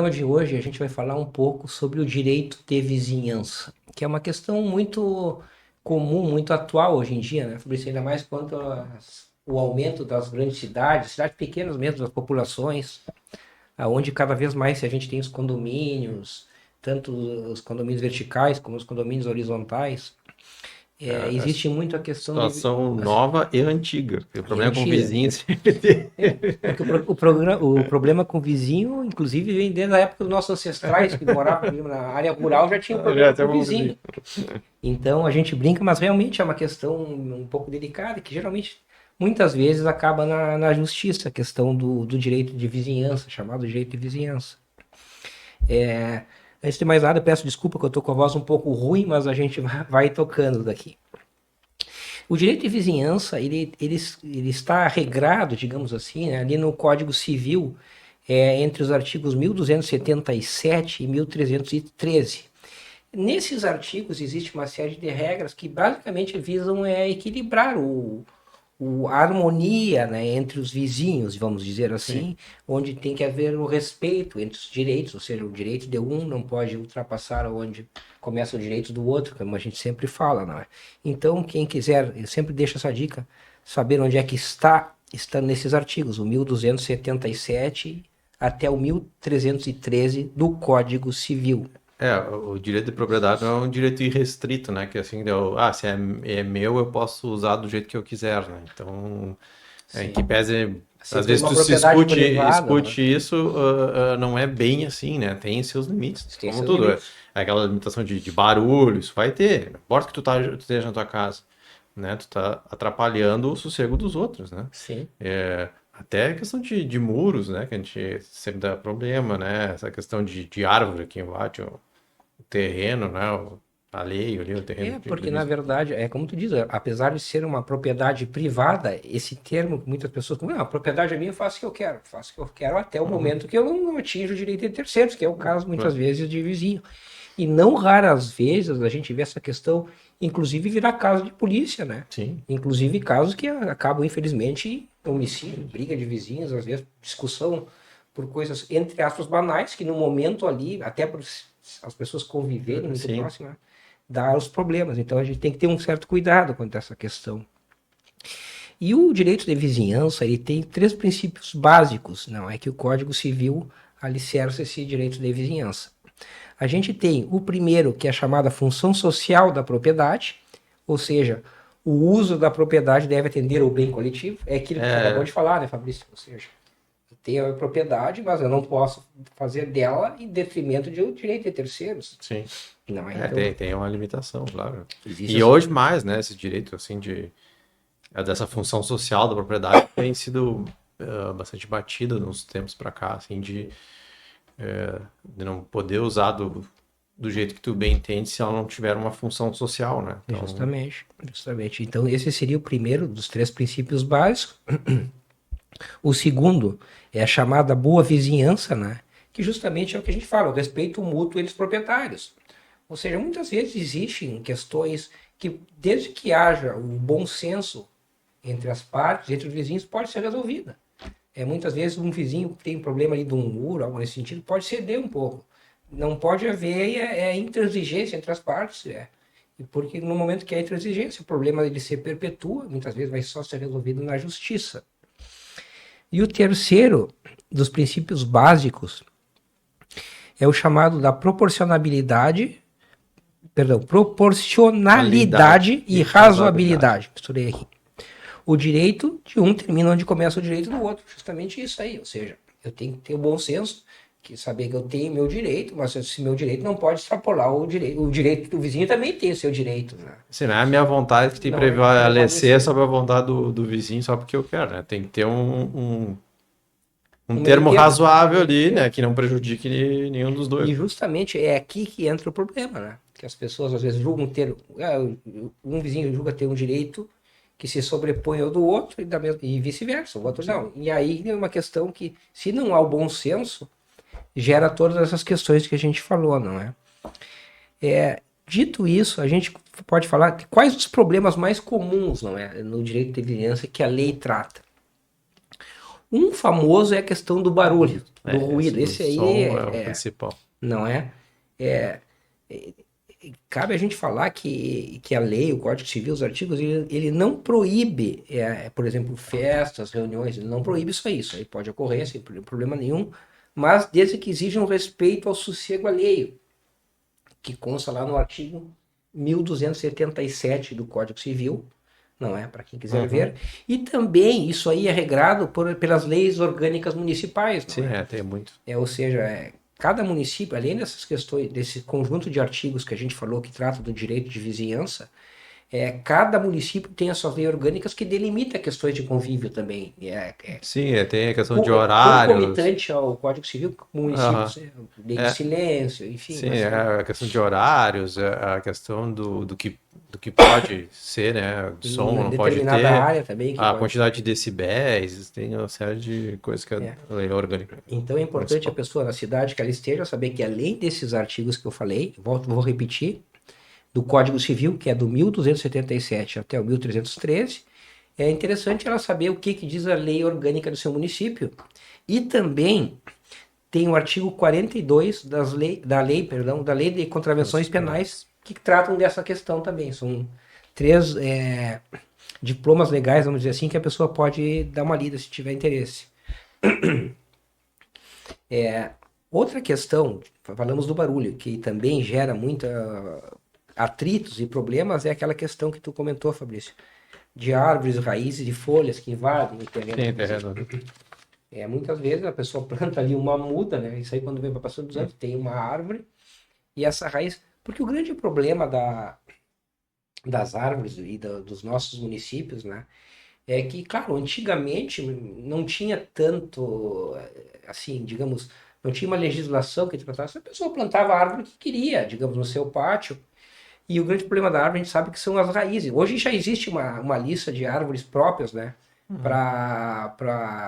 programa de hoje a gente vai falar um pouco sobre o direito de vizinhança, que é uma questão muito comum, muito atual hoje em dia, né, Fabrício? Ainda mais quanto o aumento das grandes cidades pequenas mesmo, das populações, aonde cada vez mais a gente tem os condomínios, tanto os condomínios verticais como os condomínios horizontais. É Existe muito a questão de situação nova e antiga. Porque o e problema com o antiga. vizinho sempre tem. Porque o problema com o vizinho, inclusive, vem desde a época dos nossos ancestrais, que moravam por exemplo, na área rural, já tinha um Já problema tem com o um vizinho. vizinho. Então a gente brinca, mas realmente é uma questão um pouco delicada, que geralmente, muitas vezes, acaba na justiça, a questão do direito de vizinhança, chamado direito de vizinhança. Antes de mais nada, eu peço desculpa que eu estou com a voz um pouco ruim, mas a gente vai tocando daqui. O direito de vizinhança, ele está regrado, digamos assim, né, ali no Código Civil, entre os artigos 1277 e 1313. Nesses artigos existe uma série de regras que basicamente visam equilibrar a harmonia, né, entre os vizinhos, vamos dizer Sim. assim, onde tem que haver o respeito entre os direitos, ou seja, o direito de um não pode ultrapassar onde começa o direito do outro, como a gente sempre fala, não é? Então, quem quiser, eu sempre deixo essa dica, saber onde é que está nesses artigos, o 1277 até o 1313 do Código Civil. O direito de propriedade não é um direito irrestrito, né? Que assim, se é meu, eu posso usar do jeito que eu quiser, né? Então, em que Sim. pese, Assim às como vezes uma tu se propriedade privada, não é? escute isso, não é bem assim, né? Tem seus limites, Tem como seus tudo. limites. Aquela limitação de barulho, isso vai ter. Não importa que tu esteja na tua casa, né? Tu tá atrapalhando o sossego dos outros, né? Sim. Até a questão de muros, né? Que a gente sempre dá problema, né? Essa questão de árvore que invade o terreno, né? O alheio ali, o terreno Porque do na vizinho. verdade, é como tu diz, apesar de ser uma propriedade privada, esse termo que muitas pessoas falam, não, a propriedade é minha, eu faço o que eu quero, faço o que eu quero até o Uhum. momento que eu não atinjo o direito de terceiros, que é o caso muitas É, vezes de vizinho. E não raras vezes a gente vê essa questão, inclusive virar caso de polícia, né? sim, Inclusive casos que acabam, infelizmente, em homicídio, briga de vizinhos, às vezes discussão por coisas, entre aspas, banais, que no momento ali, até para as pessoas conviverem muito sim. próximas, dá os problemas. Então a gente tem que ter um certo cuidado quanto a essa questão. E o direito de vizinhança, ele tem três princípios básicos, não é que o Código Civil alicerça esse direito de vizinhança. A gente tem o primeiro, que é a chamada função social da propriedade, ou seja, o uso da propriedade deve atender ao bem coletivo. É aquilo que tu acabou É, de falar, né, Fabrício? Ou seja, eu tenho a propriedade, mas eu não posso fazer dela em detrimento de direito de terceiros. sim. Não é? Então, Tem uma limitação, claro. existe E essa. hoje mais, né? Esse direito, assim, dessa função social da propriedade tem sido bastante batida nos tempos para cá, assim, de não poder usar do jeito que tu bem entende se ela não tiver uma função social, né? Então, Justamente, justamente. Então, esse seria o primeiro dos três princípios básicos. O segundo é a chamada boa vizinhança, né? Que justamente é o que a gente fala, o respeito mútuo entre os proprietários. Ou seja, muitas vezes existem questões que, desde que haja o bom senso entre as partes, entre os vizinhos, pode ser resolvida. Muitas vezes um vizinho que tem um problema ali de um muro, algo nesse sentido, pode ceder um pouco. Não pode haver intransigência entre as partes. Porque no momento que há intransigência, o problema ele se perpetua, muitas vezes vai só ser resolvido na justiça. E o terceiro dos princípios básicos é o chamado da qualidade proporcionalidade e e razoabilidade. razoabilidade. Misturei aqui. O direito de um termina onde começa o direito do outro. Justamente isso aí. Ou seja, eu tenho que ter o bom senso, que saber que eu tenho meu direito, mas esse meu direito não pode extrapolar o direito. O direito do vizinho também tem o seu direito. Né? Assim, não é a minha vontade que tem que Não é prevalecer prevalecer. sobre a vontade do vizinho só porque eu quero, né? Tem que ter um Um meio termo termo. Um razoável meio ali, né? termo. Que não prejudique nenhum dos dois. E justamente é aqui que entra o problema, né? Que as pessoas às vezes julgam ter. Um vizinho julga ter um direito que se sobrepõe ao do outro e vice-versa. O outro não. E aí é uma questão que, se não há o bom senso, gera todas essas questões que a gente falou, não é? Dito isso, a gente pode falar de quais os problemas mais comuns, não é, no direito de vizinhança que a lei trata. Um famoso é a questão do barulho, do ruído. Esse aí som é o principal. não é? É, cabe a gente falar que a lei, o Código Civil, os artigos, ele não proíbe, por exemplo, festas, reuniões, ele não proíbe isso aí pode ocorrer sem problema nenhum, mas desde que exija um respeito ao sossego alheio, que consta lá no artigo 1277 do Código Civil, não é? Para quem quiser ver. E também isso aí é regrado pelas leis orgânicas municipais, não Sim, é? tem muito. Ou seja, cada município, além dessas questões, desse conjunto de artigos que a gente falou que trata do direito de vizinhança, cada município tem as suas leis orgânicas que delimita questões de convívio também. Sim, tem a questão de horários. Concomitante ao Código Civil, municípios, lei de silêncio, enfim. Sim, a questão de horários, a questão do que pode ser, né? De som não pode ter. Área também, a quantidade de decibéis, tem uma série de coisas que a lei orgânica. Então é importante a pessoa na cidade que ela esteja saber que além desses artigos que eu falei, vou repetir, do Código Civil, que é do 1277 até o 1313, é interessante ela saber o que diz a lei orgânica do seu município. E também tem o artigo 42 da lei de contravenções penais que tratam dessa questão também. São 3 diplomas legais, vamos dizer assim, que a pessoa pode dar uma lida se tiver interesse. Outra questão, falamos do barulho, que também gera muita atritos e problemas, é aquela questão que tu comentou, Fabrício, de árvores, raízes, de folhas que invadem o terreno. Muitas vezes a pessoa planta ali uma muda, né? Isso aí quando vem para passando dos anos, tem uma árvore e essa raiz... Porque o grande problema das árvores e dos nossos municípios, né? É que, claro, antigamente não tinha tanto, assim, digamos, não tinha uma legislação que tratasse. A pessoa plantava a árvore que queria, digamos, no seu pátio. E o grande problema da árvore, a gente sabe que são as raízes. Hoje já existe uma lista de árvores próprias, né? Para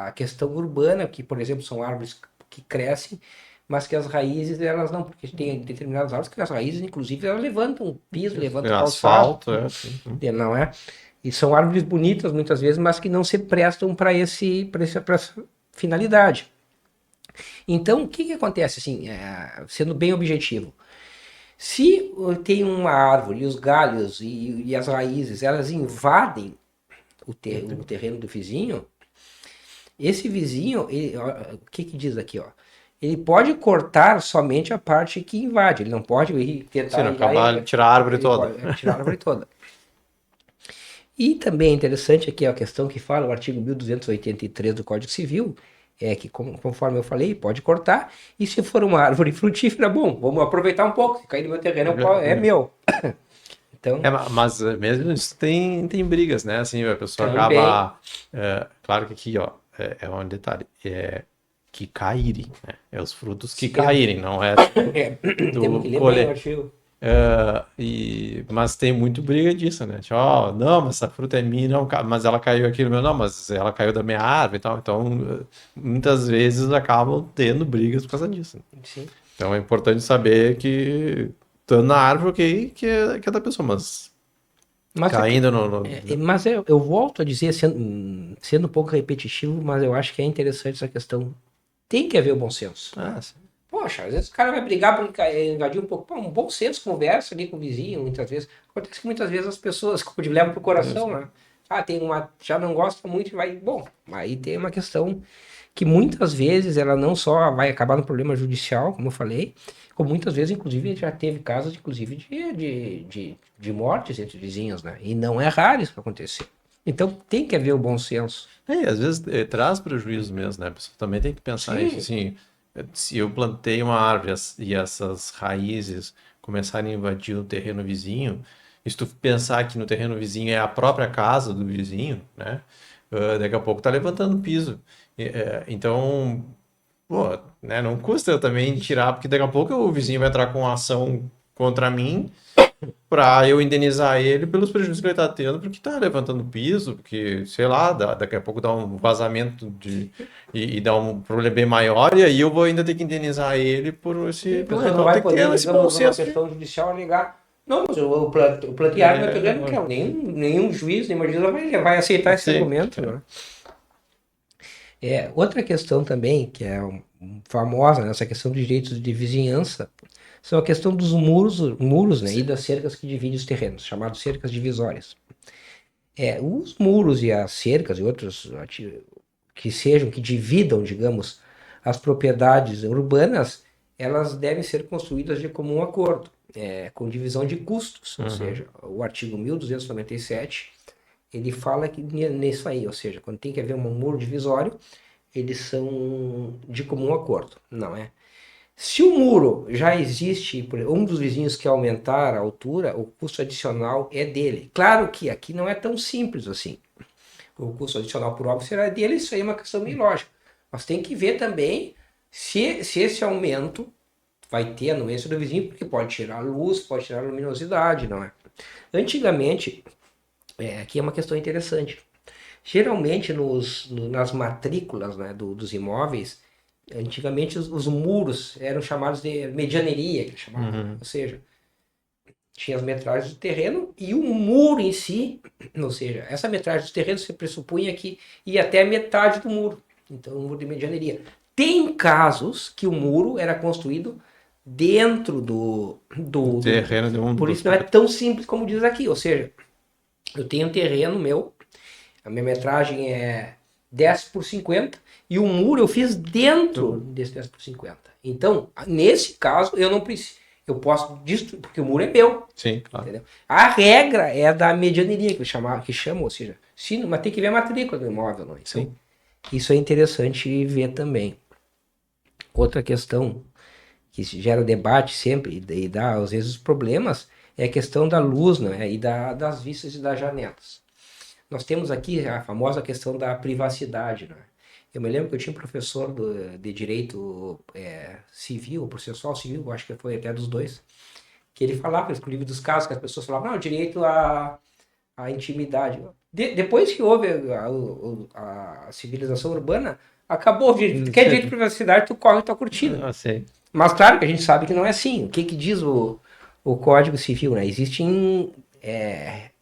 a questão urbana, que, por exemplo, são árvores que crescem, mas que as raízes, elas não, porque tem determinadas árvores que as raízes, inclusive, elas levantam o piso, levantam o asfalto, não é? E são árvores bonitas, muitas vezes, mas que não se prestam para essa finalidade. Então, o que acontece, assim, sendo bem objetivo? Se tem uma árvore e os galhos e as raízes, elas invadem o terreno do vizinho, esse vizinho, o que diz aqui, ó? Ele pode cortar somente a parte que invade, ele não pode tentar tirar a árvore toda. Tirar a árvore toda. E também é interessante aqui a questão que fala o artigo 1283 do Código Civil, que conforme eu falei, pode cortar, e se for uma árvore frutífera, bom, vamos aproveitar um pouco, se cair no meu terreno é meu. Então, mas mesmo isso tem brigas, né? Assim, a pessoa acaba... claro que aqui, ó, é um detalhe, que caírem, né? É os frutos que caírem, não é temos que ler bem o artigo. Mas tem muito briga disso, né? Tipo, não, mas essa fruta é minha, não, mas ela caiu aqui no meu, não, mas ela caiu da minha árvore e tal. Então, muitas vezes acabam tendo brigas por causa disso. Sim. Então é importante saber que estando na árvore, ok, que é da pessoa, mas caindo Mas eu volto a dizer, sendo um pouco repetitivo, mas eu acho que é interessante essa questão. Tem que haver o bom senso. Sim. Poxa, às vezes o cara vai brigar por invadir um pouco. Um bom senso, conversa ali com o vizinho, muitas vezes. Acontece que muitas vezes as pessoas levam pro coração, né? Já não gosta muito e vai... Bom, aí tem uma questão que muitas vezes ela não só vai acabar no problema judicial, como eu falei, como muitas vezes, inclusive, já teve casos, inclusive, de mortes entre vizinhos, né? E não é raro isso acontecer. Então tem que haver o bom senso. Às vezes traz prejuízo mesmo, né? A pessoa também tem que pensar nisso, assim... Se eu plantei uma árvore e essas raízes começarem a invadir o terreno vizinho, e se tu pensar que no terreno vizinho é a própria casa do vizinho, né? Daqui a pouco tá levantando o piso. Então, né? Não custa eu também tirar, porque daqui a pouco o vizinho vai entrar com uma ação contra mim para eu indenizar ele pelos prejuízos que ele está tendo, porque está levantando piso, porque, sei lá, daqui a pouco dá um vazamento e dá um problema bem maior, e aí eu vou ainda ter que indenizar ele por esse... Não vai poder, digamos, uma questão judicial alegar. Não, mas eu plantei árvore, eu não quero. Nenhum juiz, nenhuma juíza vai aceitar esse argumento. Né? Outra questão também, que é famosa nessa questão de direitos de vizinhança, são a questão dos muros, né, e das cercas que dividem os terrenos, chamados cercas divisórias. Os muros e as cercas e outros que dividam, digamos, as propriedades urbanas, elas devem ser construídas de comum acordo, com divisão de custos, ou seja, o artigo 1297, ele fala que nisso aí, ou seja, quando tem que haver um muro divisório, eles são de comum acordo, não é? Se o muro já existe, um dos vizinhos quer aumentar a altura, o custo adicional é dele. Claro que aqui não é tão simples assim. O custo adicional por obra será dele, isso aí é uma questão meio lógica. Mas tem que ver também se esse aumento vai ter anuência do vizinho, porque pode tirar a luz, pode tirar a luminosidade, não é? Antigamente, aqui é uma questão interessante. Geralmente nas matrículas, né, dos imóveis, antigamente os muros eram chamados de medianeria, que chamavam, ou seja, tinha as metragens do terreno e o muro em si, ou seja, essa metragem do terreno se pressupunha que ia até a metade do muro, então o muro de medianeria. Tem casos que o muro era construído dentro do terreno de um por isso não é tão simples como diz aqui, ou seja, eu tenho um terreno meu, a minha metragem é 10 por 50 e o muro eu fiz dentro desse 10 por 50. Então, nesse caso, eu não preciso. Eu posso destruir, porque o muro é meu. Sim, claro. Entendeu? A regra é da medianeria, que chama, ou seja, mas tem que ver a matrícula do imóvel. Não? Então, sim. Isso é interessante ver também. Outra questão que gera debate sempre e dá, às vezes, problemas é a questão da luz, né? E das vistas e das janelas. Nós temos aqui a famosa questão da privacidade, né? Eu me lembro que eu tinha um professor de direito civil, processual civil, acho que foi até dos dois, que ele falava, inclusive, dos casos que as pessoas falavam, não, direito à intimidade. Depois que houve a civilização urbana, acabou. Quer direito de privacidade, tu corre tua cortina. Mas claro que a gente sabe que não é assim. O que diz o Código Civil, né? Existem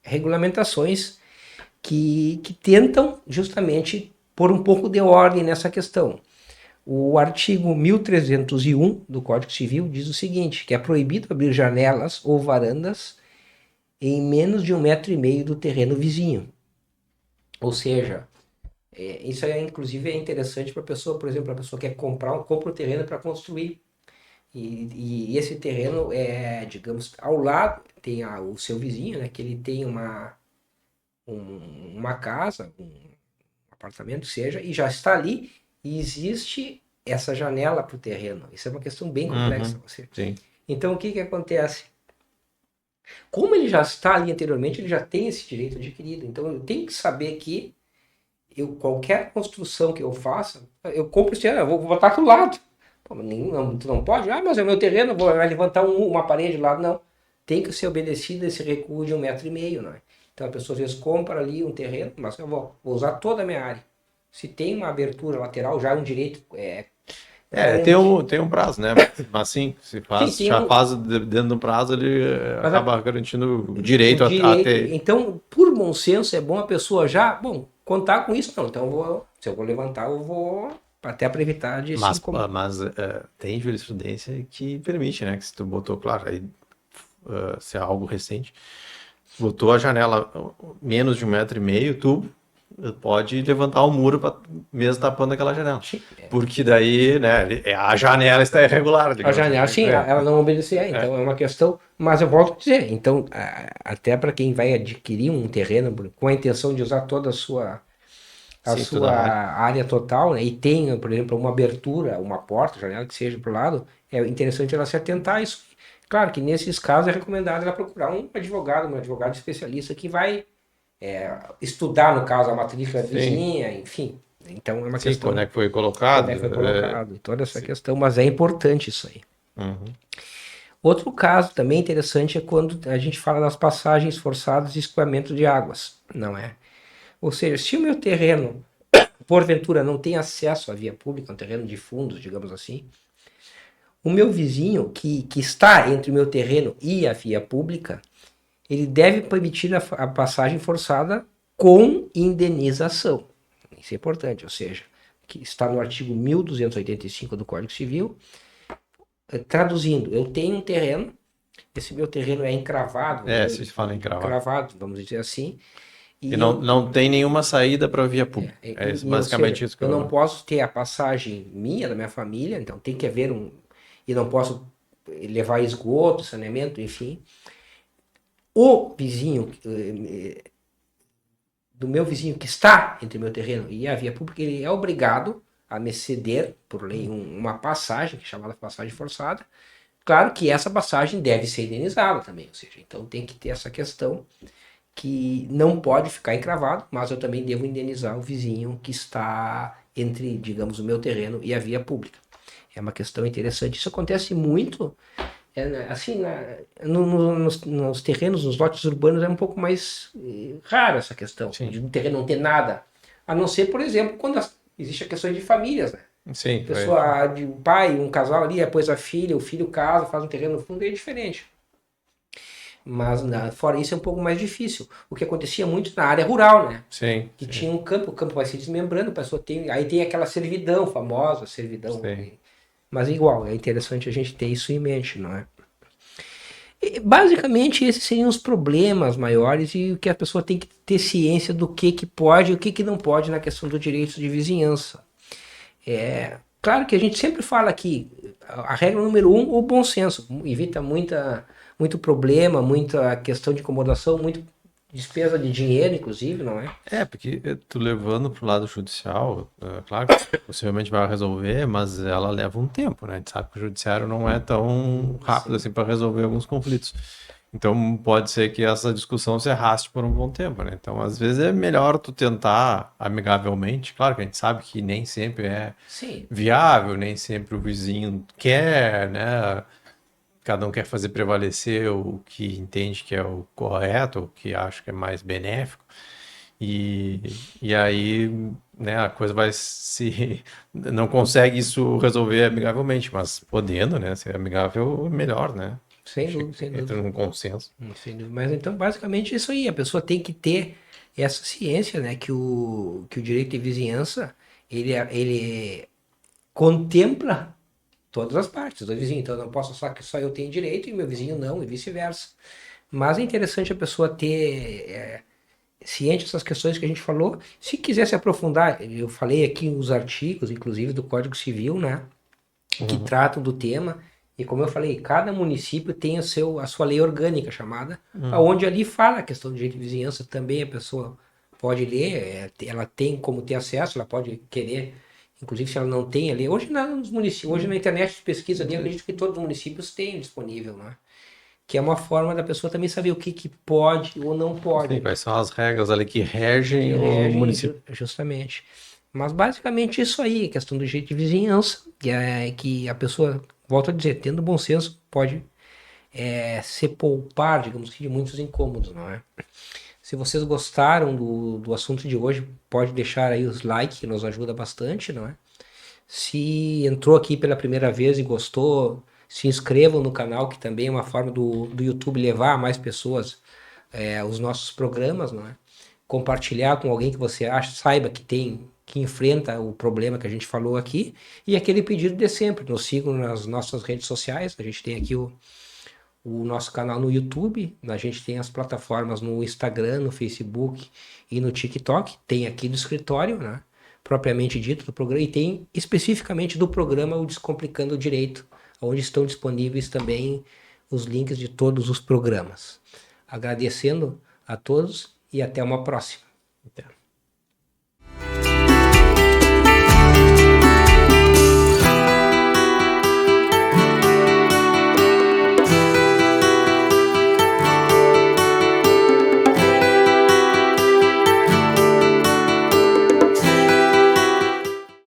regulamentações que tentam justamente pôr um pouco de ordem nessa questão. O artigo 1301 do Código Civil diz o seguinte, que é proibido abrir janelas ou varandas em menos de 1,5 metro do terreno vizinho. Ou seja, isso inclusive é interessante para a pessoa, por exemplo, a pessoa quer compra o terreno para construir. E esse terreno digamos, ao lado tem o seu vizinho, né, que ele tem uma casa, um apartamento, seja, e já está ali, e existe essa janela para o terreno. Isso é uma questão bem complexa. Sim. Então, o que acontece? Como ele já está ali anteriormente, ele já tem esse direito adquirido. Então, eu tenho que saber que qualquer construção que eu faça, eu compro esse terreno, eu vou botar aqui do lado. Pô, tu não pode? Mas é o meu terreno, eu vou levantar uma parede lá. Não. Tem que ser obedecido esse recuo de 1,5 metro, não é? Então a pessoa às vezes compra ali um terreno, mas eu vou usar toda a minha área. Se tem uma abertura lateral, já é um direito. Tem um prazo, né? Mas sim, se faz, faz dentro do prazo, ele acaba garantindo o direito a ter. Então, por bom senso, é bom a pessoa já, contar com isso, não. Então, se eu vou levantar, eu vou até para evitar de mas tem jurisprudência que permite, né? Que se tu botou, claro, aí, se é algo recente, botou a janela menos de 1,5 metro, tu pode levantar o muro mesmo tapando aquela janela. Porque daí, né, a janela está irregular. A janela, sim, ela não obedecia, então é uma questão. Mas eu volto a dizer, então, até para quem vai adquirir um terreno com a intenção de usar toda a sua área total, né, e tem, por exemplo, uma abertura, uma porta, janela que seja para o lado, é interessante ela se atentar a isso. Claro que nesses casos é recomendado ela procurar um advogado especialista que vai estudar, no caso, a matrícula vizinha, enfim. Então é uma questão. Quando é que foi colocado? Toda essa questão, mas é importante isso aí. Outro caso também interessante é quando a gente fala das passagens forçadas de escoamento de águas, não é? Ou seja, se o meu terreno, porventura, não tem acesso à via pública, um terreno de fundos, digamos assim, o meu vizinho, que está entre o meu terreno e a via pública, ele deve permitir a passagem forçada com indenização. Isso é importante, ou seja, que está no artigo 1285 do Código Civil. Traduzindo, eu tenho um terreno, esse meu terreno é encravado, se fala encravado. encravado, vamos dizer assim, E não tem nenhuma saída para via pública. Basicamente isso que eu não posso ter a passagem minha, da minha família, então tem que haver e não posso levar esgoto, saneamento, enfim. O vizinho, do meu vizinho que está entre o meu terreno e a via pública, ele é obrigado a me ceder, por lei, uma passagem, que é chamada passagem forçada. Claro que essa passagem deve ser indenizada também, ou seja, então tem que ter essa questão que não pode ficar encravado, mas eu também devo indenizar o vizinho que está entre, digamos, o meu terreno e a via pública. É uma questão interessante. Isso acontece muito, assim, nos terrenos, nos lotes urbanos é um pouco mais raro essa questão, de um terreno não ter nada. A não ser, por exemplo, quando existe a questão de famílias, né? Sim. Pessoa, de um pai, um casal ali, depois a filha, o filho casa, faz um terreno no fundo, é diferente. Mas fora isso é um pouco mais difícil. O que acontecia muito na área rural, né? Sim. Que tinha um campo, o campo vai se desmembrando, a pessoa aí tem aquela servidão, famosa servidão. Mas igual, é interessante a gente ter isso em mente, não é? E, basicamente, esses seriam os problemas maiores e o que a pessoa tem que ter ciência do que pode e o que não pode na questão do direito de vizinhança. Claro que a gente sempre fala aqui, a regra número 1, o bom senso, evita muito problema, muita questão de incomodação, muito despesa de dinheiro, inclusive, não é? Porque tu levando pro lado judicial, claro que possivelmente vai resolver, mas ela leva um tempo, né? A gente sabe que o judiciário não é tão rápido assim para resolver alguns conflitos. Então pode ser que essa discussão se arraste por um bom tempo, né? Então às vezes é melhor tu tentar amigavelmente. Claro que a gente sabe que nem sempre é viável, nem sempre o vizinho quer, né? Cada um quer fazer prevalecer o que entende que é o correto, o que acha que é mais benéfico. E aí, né, a coisa vai se... Não consegue isso resolver amigavelmente, mas podendo, né, ser amigável, melhor, né? Sem dúvida. Entra num consenso. Sem dúvida. Mas então, basicamente, isso aí. A pessoa tem que ter essa ciência, né? Que o direito de vizinhança, ele contempla todas as partes do vizinho. Então, eu não posso falar que só eu tenho direito e meu vizinho não, e vice-versa. Mas é interessante a pessoa ter ciente dessas questões que a gente falou. Se quiser se aprofundar, eu falei aqui os artigos, inclusive, do Código Civil, né? Que tratam do tema. E como eu falei, cada município tem a sua lei orgânica chamada, onde ali fala a questão do direito de vizinhança, também a pessoa pode ler, ela tem como ter acesso, ela pode querer, inclusive se ela não tem ali, hoje nos municípios, hoje na internet de pesquisa ali, eu acredito que todos os municípios têm disponível, né? Que é uma forma da pessoa também saber o que pode ou não pode. Sim, quais são as regras ali que regem o município. Justamente. Mas basicamente isso aí, a questão do direito de vizinhança, que a pessoa, volto a dizer, tendo bom senso, pode se poupar, digamos que, de muitos incômodos, não é? Se vocês gostaram do assunto de hoje, pode deixar aí os likes, que nos ajuda bastante, não é? Se entrou aqui pela primeira vez e gostou, se inscrevam no canal, que também é uma forma do YouTube levar a mais pessoas os nossos programas, não é? Compartilhar com alguém que você saiba que enfrenta o problema que a gente falou aqui, e aquele pedido de sempre, nos sigam nas nossas redes sociais, a gente tem aqui o nosso canal no YouTube, a gente tem as plataformas no Instagram, no Facebook e no TikTok, tem aqui do escritório, né, propriamente dito do programa, e tem especificamente do programa o Descomplicando o Direito, onde estão disponíveis também os links de todos os programas. Agradecendo a todos e até uma próxima. Até.